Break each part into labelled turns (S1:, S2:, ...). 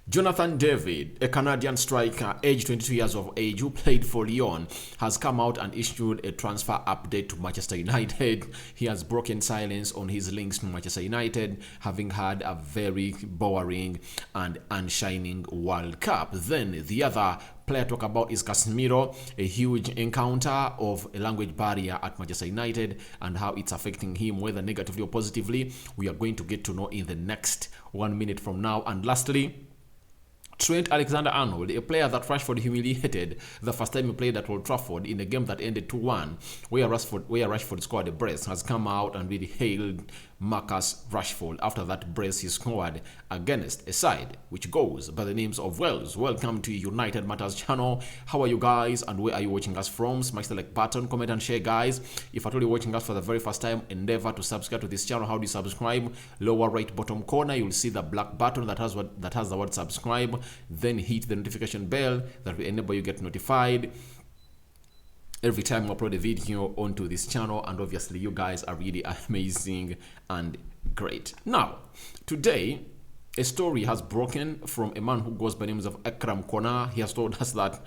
S1: Jonathan David, a Canadian striker, aged 22 years of age, who played for Lyon, has come out and issued a transfer update to Manchester United. He has broken silence on his links to Manchester United, having had a very boring and unshining World Cup. Then the other player to talk about is Casemiro, a huge encounter of a language barrier at Manchester United and how it's affecting him, whether negatively or positively. We are going to get to know in the next 1 minute from now. And lastly, Trent Alexander-Arnold, a player that Rashford humiliated the first time he played at Old Trafford in a game that ended 2-1, where Rashford scored a brace, has come out and really hailed Marcus Rashford after that brace he scored against a side which goes by the names of Wales. Welcome to United Matters channel. How are you guys and where are you watching us from? Smash the like button, comment and share, guys. If at all you're watching us for the very first time, endeavor to subscribe to this channel. How do you subscribe? Lower right bottom corner, you'll see the black button that has the word subscribe. Then hit the notification bell that will enable you get notified every time we upload a video onto this channel. And obviously you guys are really amazing and great. Now today a story has broken from a man who goes by the names of Akram Kona. He has told us that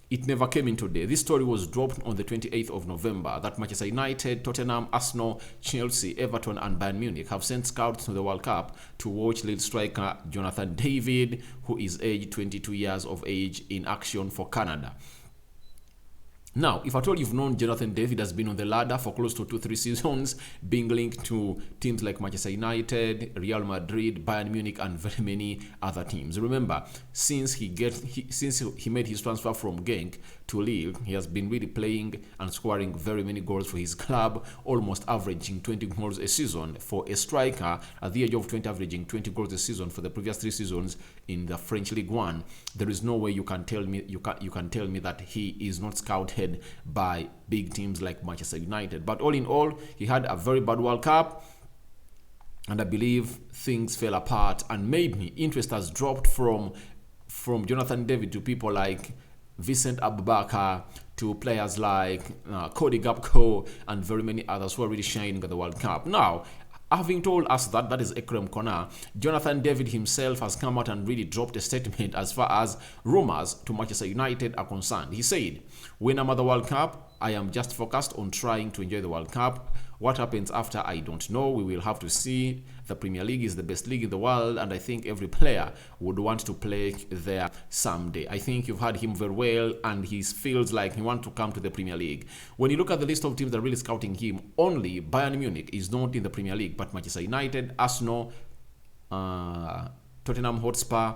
S1: it never came in today. This story was dropped on the 28th of November that Manchester United, Tottenham, Arsenal, Chelsea, Everton and Bayern Munich have sent scouts to the World Cup to watch Lille striker Jonathan David, who is aged 22 years of age, in action for Canada. Now, if at all you've known, Jonathan David has been on the ladder for close to 2-3 seasons, being linked to teams like Manchester United, Real Madrid, Bayern Munich, and very many other teams. Remember, since he made his transfer from Genk to Lille, he has been really playing and scoring very many goals for his club, almost averaging 20 goals a season for a striker at the age of 20, averaging 20 goals a season for the previous 3 seasons in the French Ligue 1. There is no way you can tell me that he is not scouted by big teams like Manchester United. But all in all, he had a very bad World Cup, and I believe things fell apart, and maybe interest has dropped from Jonathan David to people like Vincent Abubakar, to players like Cody Gakpo and very many others who are really shining at the World Cup. Now, having told us that is Akram Kona, Jonathan David himself has come out and really dropped a statement as far as rumors to Manchester United are concerned. He said, "When I'm at the World Cup, I am just focused on trying to enjoy the World Cup. What happens after, I don't know. We will have to see. The Premier League is the best league in the world, and I think every player would want to play there someday." I think you've heard him very well, and he feels like he wants to come to the Premier League. When you look at the list of teams that are really scouting him, only Bayern Munich is not in the Premier League, but Manchester United, Arsenal, Tottenham Hotspur,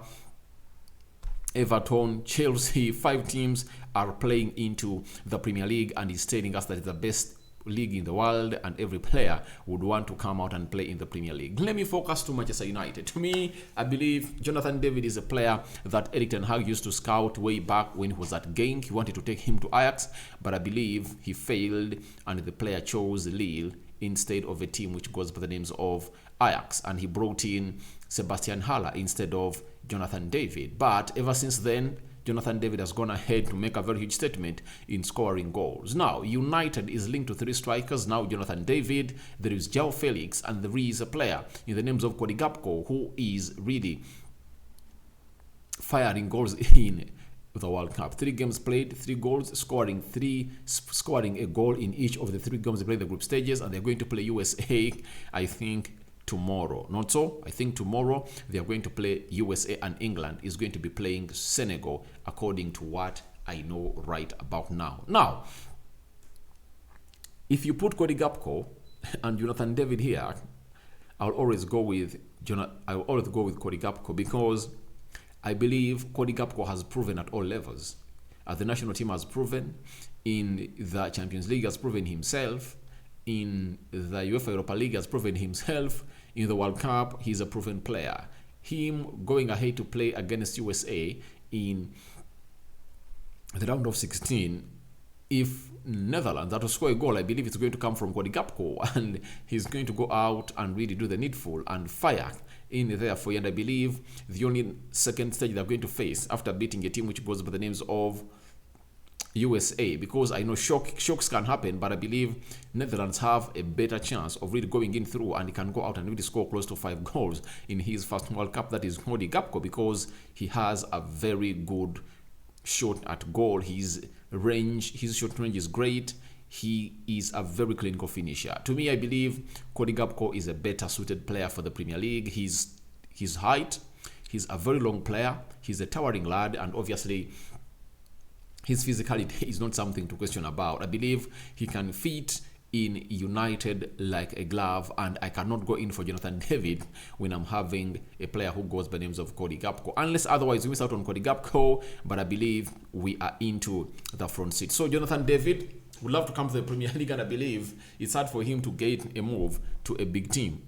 S1: Everton, Chelsea, 5 teams are playing into the Premier League, and he's telling us that it's the best league in the world and every player would want to come out and play in the Premier League. Let me focus to Manchester United. To me, I believe Jonathan David is a player that Erik ten Hag used to scout way back when he was at Genk. He wanted to take him to Ajax, but I believe he failed and the player chose Lille instead of a team which goes by the names of Ajax, and he brought in Sebastian Haller instead of Jonathan David. But ever since then, Jonathan David has gone ahead to make a very huge statement in scoring goals. Now, United is linked to 3 strikers. Now, Jonathan David, there is João Felix, and there is a player in the names of Cody Gakpo who is really firing goals in the World Cup. 3 games played, 3 goals, scoring a goal in each of the 3 games they played the group stages, and they're going to play USA, I think, tomorrow. Not so. I think tomorrow they are going to play USA, and England is going to be playing Senegal, according to what I know right about now. Now, if you put Cody Gakpo and Jonathan David here, I'll always go with Cody Gakpo, because I believe Cody Gakpo has proven at all levels. The national team has proven, in the Champions League has proven himself, in the UEFA Europa League has proven himself, in the World Cup he's a proven player. Him going ahead to play against USA in the round of 16, if Netherlands are to score a goal, I believe it's going to come from Cody Gakpo, and he's going to go out and really do the needful and fire in there for you. And I believe the only second stage they're going to face after beating a team which goes by the names of USA, because I know shocks can happen, but I believe Netherlands have a better chance of really going in through, and he can go out and really score close to 5 goals in his first World Cup. That is Cody Gakpo, because he has a very good shot at goal. His shot range is great. He is a very clinical finisher. To me, I believe Cody Gakpo is a better suited player for the Premier League. His height, he's a very long player. He's a towering lad, and obviously his physicality is not something to question about. I believe he can fit in United like a glove, and I cannot go in for Jonathan David when I'm having a player who goes by the names of Cody Gakpo, unless otherwise we miss out on Cody Gakpo. But I believe we are into the front seat. So Jonathan David would love to come to the Premier League, and I believe it's hard for him to get a move to a big team.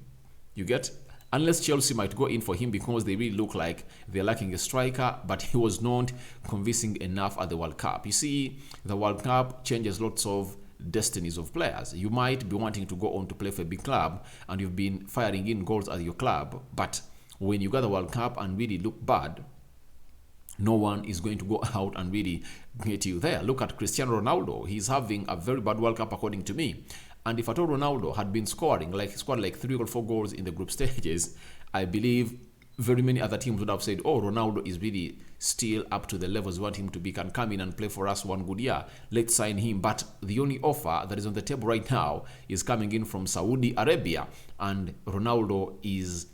S1: You get? Unless Chelsea might go in for him because they really look like they're lacking a striker, but he was not convincing enough at the World Cup. You see, the World Cup changes lots of destinies of players. You might be wanting to go on to play for a big club, and you've been firing in goals at your club, but when you got the World Cup and really look bad, no one is going to go out and really get you there. Look at Cristiano Ronaldo. He's having a very bad World Cup according to me. And if at all Ronaldo had been scored like 3 or 4 goals in the group stages, I believe very many other teams would have said, oh, Ronaldo is really still up to the levels we want him to be, can come in and play for us one good year. Let's sign him. But the only offer that is on the table right now is coming in from Saudi Arabia, and Ronaldo is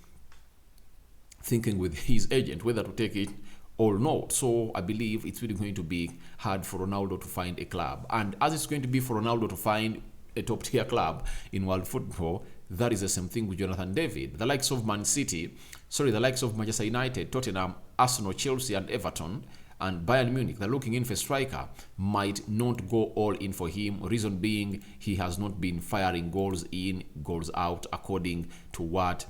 S1: thinking with his agent whether to take it or not. So I believe it's really going to be hard for Ronaldo to find a club. And as it's going to be for Ronaldo to find a top tier club in world football, that is the same thing with Jonathan David. The likes of the likes of Manchester United, Tottenham, Arsenal, Chelsea and Everton and Bayern Munich, they're looking in for a striker, might not go all in for him. Reason being, he has not been firing goals in, goals out according to what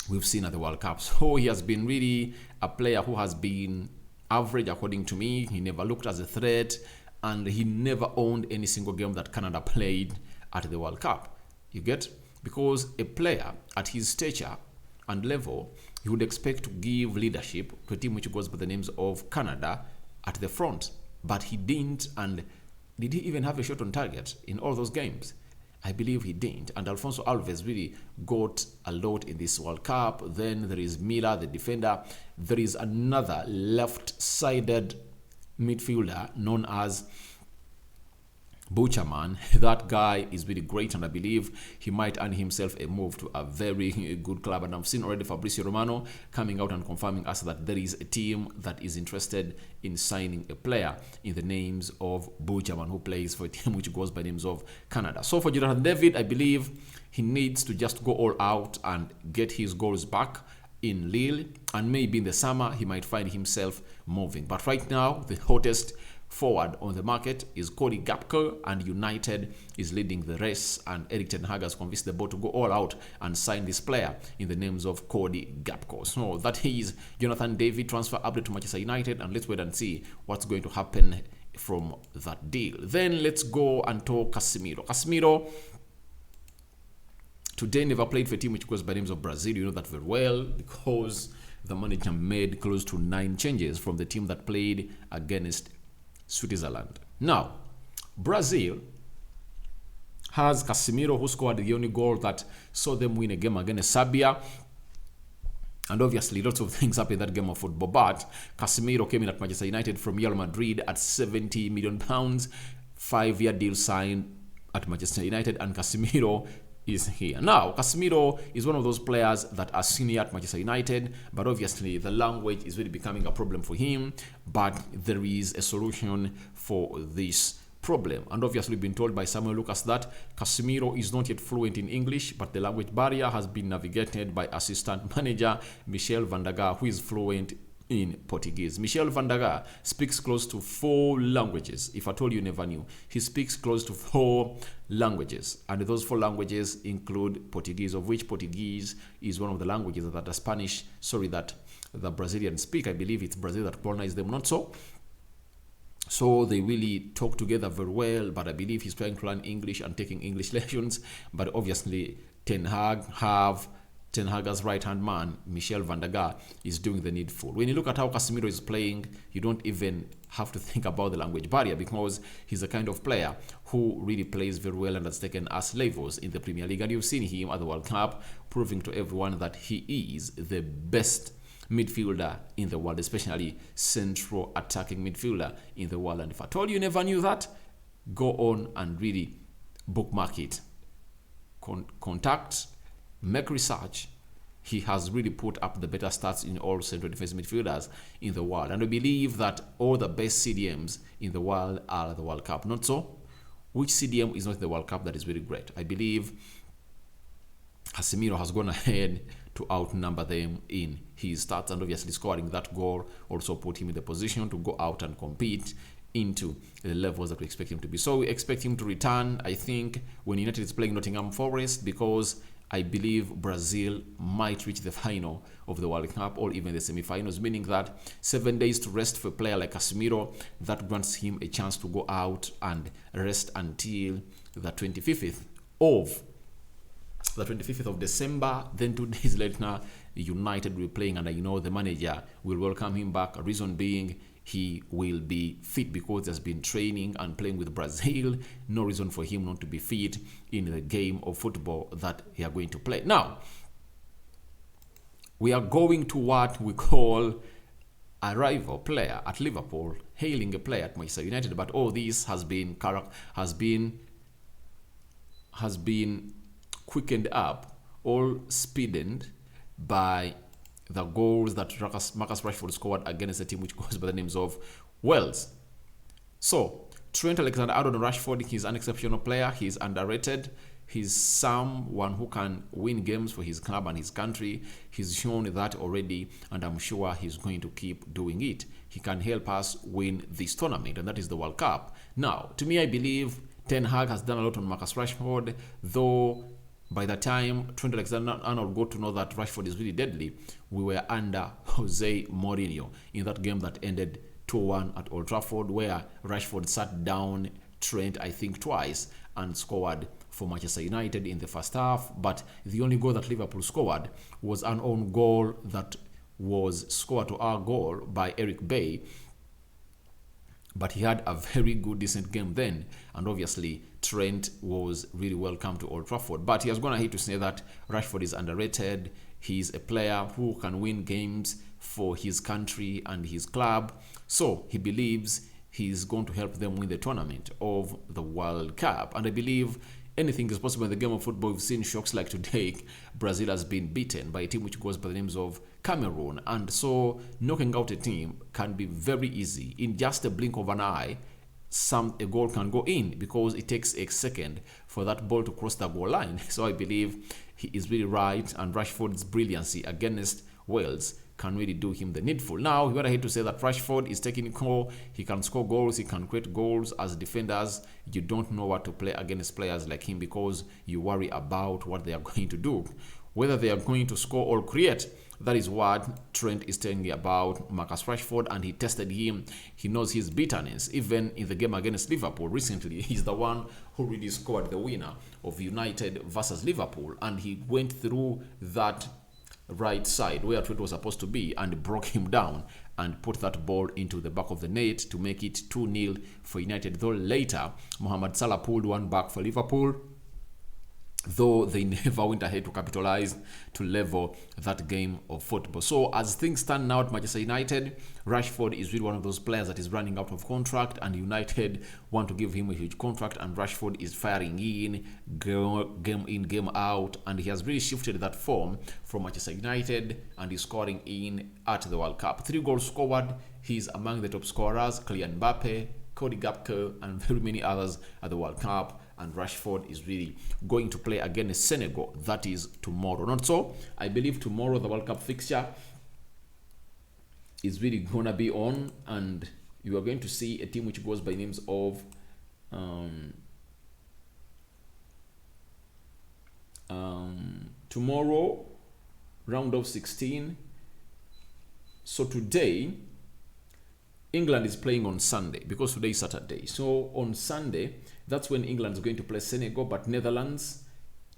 S1: we've seen at the World Cup. So he has been really a player who has been average according to me. He never looked as a threat, and he never owned any single game that Canada played at the World Cup. You get? Because a player at his stature and level, you would expect to give leadership to a team which goes by the names of Canada at the front. But he didn't, and did he even have a shot on target in all those games? I believe he didn't. And Alphonso Alves really got a lot in this World Cup. Then there is Miller, the defender. There is another left-sided midfielder known as Butcherman. That guy is really great, and I believe he might earn himself a move to a very good club. And I've seen already Fabrizio Romano coming out and confirming us that there is a team that is interested in signing a player in the names of Butcherman, who plays for a team which goes by names of Canada. So for Jonathan David, I believe he needs to just go all out and get his goals back in Lille, and maybe in the summer he might find himself moving. But right now, the hottest forward on the market is Cody Gakpo, and United is leading the race, and Erik ten Hag has convinced the board to go all out and sign this player in the names of Cody Gakpo. So that is Jonathan David transfer update to Manchester United, and let's wait and see what's going to happen from that deal. Then let's go and talk Casemiro. Casemiro today never played for a team which goes by names of Brazil. You know that very well, because the manager made close to 9 changes from the team that played against Switzerland. Now, Brazil has Casemiro, who scored the only goal that saw them win a game against Serbia. And obviously, lots of things happened in that game of football. But Casemiro came in at Manchester United from Real Madrid at £70 million, 5-year deal signed at Manchester United, and Casemiro is here. Now, Casemiro is one of those players that are senior at Manchester United, but obviously the language is really becoming a problem for him. But there is a solution for this problem. And obviously, we've been told by Samuel Lucas that Casemiro is not yet fluent in English, but the language barrier has been navigated by assistant manager Michel van der Gaar, who is fluent in Portuguese. Michel van der Gaar speaks close to 4 languages. If I told you never knew, he speaks close to 4 languages, and those 4 languages include Portuguese, of which Portuguese is one of the languages that the Brazilians speak. I believe it's Brazil that colonized them, not so. So they really talk together very well, but I believe he's trying to learn English and taking English lessons. But obviously, Ten Hag have Ten Hag's right-hand man, Michel van der Gaal, is doing the needful. When you look at how Casemiro is playing, you don't even have to think about the language barrier because he's the kind of player who really plays very well and has taken us levels in the Premier League. And you've seen him at the World Cup proving to everyone that he is the best midfielder in the world, especially central attacking midfielder in the world. And if I told you never knew that, go on and really bookmark it. Contact, make research. He has really put up the better stats in all central defense midfielders in the world. And I believe that all the best CDMs in the world are at the World Cup. Not so? Which CDM is not in the World Cup that is really great? I believe Casemiro has gone ahead to outnumber them in his stats, and obviously scoring that goal also put him in the position to go out and compete into the levels that we expect him to be. So we expect him to return, I think, when United is playing Nottingham Forest, because I believe Brazil might reach the final of the World Cup or even the semi-finals, meaning that 7 days to rest for a player like Casemiro, that grants him a chance to go out and rest until the 25th of December. Then 2 days later, United will be playing, and I know the manager will welcome him back. Reason being, he will be fit because he has been training and playing with Brazil. No reason for him not to be fit in the game of football that he are going to play. Now, we are going to what we call a rival player at Liverpool, hailing a player at Manchester United. But all this has been quickened up, all speeded by the goals that Marcus Rashford scored against a team which goes by the names of Wales. So, Trent Alexander-Arnold Rashford, he's an exceptional player. He's underrated. He's someone who can win games for his club and his country. He's shown that already, and I'm sure he's going to keep doing it. He can help us win this tournament, and that is the World Cup. Now, to me, I believe Ten Hag has done a lot on Marcus Rashford, though by the time Trent Alexander-Arnold got to know that Rashford is really deadly, we were under Jose Mourinho in that game that ended 2-1 at Old Trafford, where Rashford sat down Trent, I think, twice and scored for Manchester United in the first half. But the only goal that Liverpool scored was an own goal that was scored to our goal by Eric Bay. But he had a very good, decent game then. And obviously, Trent was really welcome to Old Trafford. But he has gone ahead to say that Rashford is underrated. He's a player who can win games for his country and his club. So he believes he's going to help them win the tournament of the World Cup. And I believe anything is possible in the game of football. We've seen shocks like today. Brazil has been beaten by a team which goes by the names of Cameroon. And so knocking out a team can be very easy. In just a blink of an eye, a goal can go in because it takes a second for that ball to cross the goal line. So I believe he is really right, and Rashford's brilliancy against Wales can really do him the needful. Now, we want to say that Rashford is technical. He can score goals. He can create goals. As defenders, you don't know what to play against players like him because you worry about what they are going to do. Whether they are going to score or create, that is what Trent is telling me about Marcus Rashford, and he tested him. He knows his bitterness. Even in the game against Liverpool recently, he's the one who really scored the winner of United versus Liverpool, and he went through that right side where Trent was supposed to be and broke him down and put that ball into the back of the net to make it 2-0 for United. Though later, Mohamed Salah pulled one back for Liverpool, though they never went ahead to capitalize to level that game of football. So as things stand now at Manchester United, Rashford is really one of those players that is running out of contract, and United want to give him a huge contract, and Rashford is firing in, game in, game out, and he has really shifted that form from Manchester United and is scoring in at the World Cup. 3 goals scored. He's among the top scorers, Kylian Mbappe, Cody Gakpo, and very many others at the World Cup. And Rashford is really going to play against Senegal. That is tomorrow. Not so. I believe tomorrow the World Cup fixture is really going to be on, and you are going to see a team which goes by names of tomorrow, round of 16. So today, England is playing on Sunday because today is Saturday. So on Sunday, that's when England is going to play Senegal, but Netherlands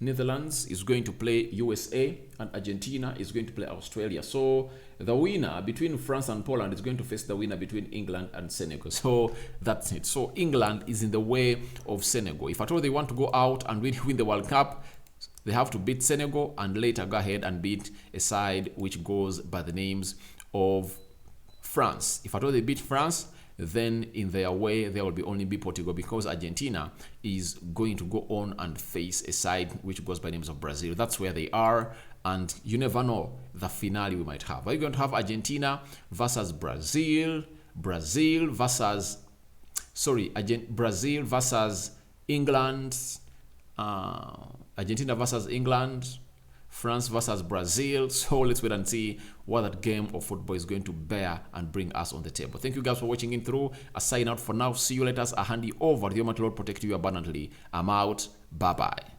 S1: Netherlands is going to play USA, and Argentina is going to play Australia. So the winner between France and Poland is going to face the winner between England and Senegal. So that's it. So England is in the way of Senegal. If at all they want to go out and win the World Cup, they have to beat Senegal and later go ahead and beat a side which goes by the names of France. If at all they beat France, then in their way there will be only be Portugal, because Argentina is going to go on and face a side which goes by names of Brazil. That's where they are, and you never know the finale we might have. Are you going to have Argentina versus Brazil, Brazil versus England, Argentina versus England, France versus Brazil? So let's wait and see what that game of football is going to bear and bring us on the table. Thank you guys for watching in through. I sign out for now. See you later. I hand you over to the Almighty Lord protect you abundantly. I'm out. Bye-bye.